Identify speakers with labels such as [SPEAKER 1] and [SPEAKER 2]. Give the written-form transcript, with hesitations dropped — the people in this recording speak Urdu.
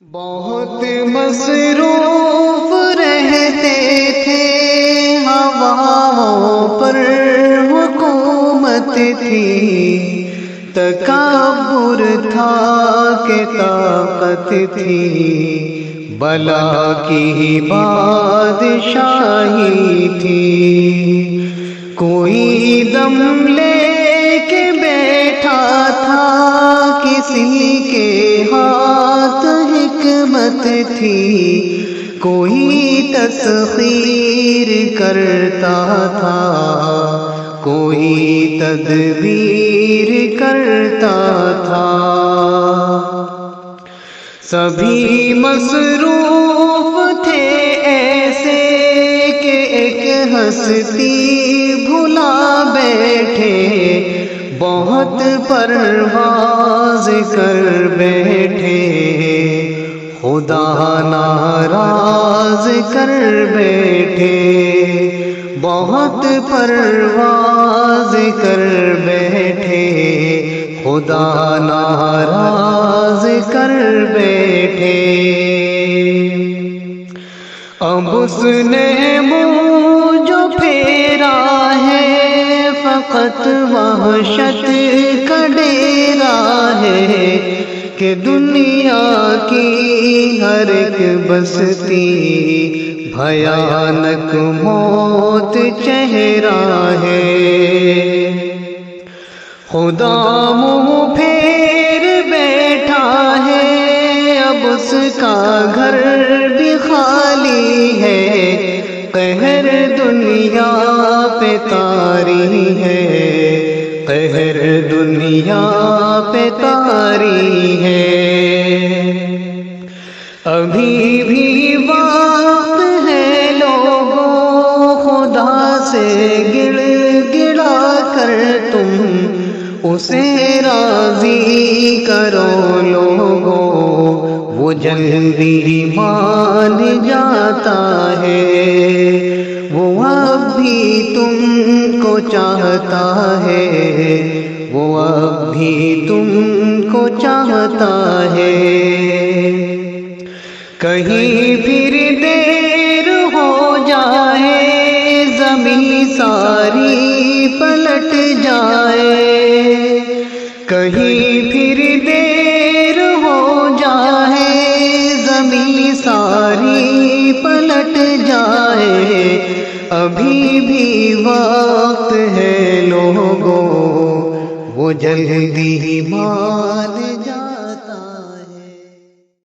[SPEAKER 1] بہت مصروف رہتے تھے، ہواؤں پر حکومت تھی، تکبر تھا کہ طاقت تھی، بلا کی بادشاہی تھی۔ کوئی دم لے کے بیٹھا تھا، کسی کے ہاتھ حکمت تھی، کوئی تسخیر کرتا تھا، کوئی تدبیر کرتا تھا۔ سبھی مصروف تھے ایسے کہ ایک ہستی بھلا بیٹھے، بہت پرواز کر بیٹھے، خدا ناراض کر بیٹھے، بہت پرواز کر بیٹھے، خدا ناراض کر بیٹھے۔ اب اس نے منہ جو پھیرا ہے، فقط وحشت کا ڈیرا ہے، کہ دنیا کی ہر ایک بستی بھیانک موت چہرہ ہے۔ خدا منہ پھیر بیٹھا ہے، اب اس کا گھر بھی خالی ہے، قہر دنیا پہ طاری ہے، قہر دنیا پہ طاری ہے۔ ابھی بھی وقت ہے لوگوں، خدا سے گڑ گڑا کر تم اسے راضی کرو لوگوں، وہ جلدی مان جاتا ہے، وہ اب بھی تم کو چاہتا ہے، وہ اب بھی تم کو چاہتا ہے۔ کہیں پھر دیر ہو جائے، زمین ساری پلٹ جائے، کہیں پھر دیر ہو جائے، زمین ساری پلٹ جائے، ابھی بھی وقت ہے لوگوں، وہ جلدی مان جاتا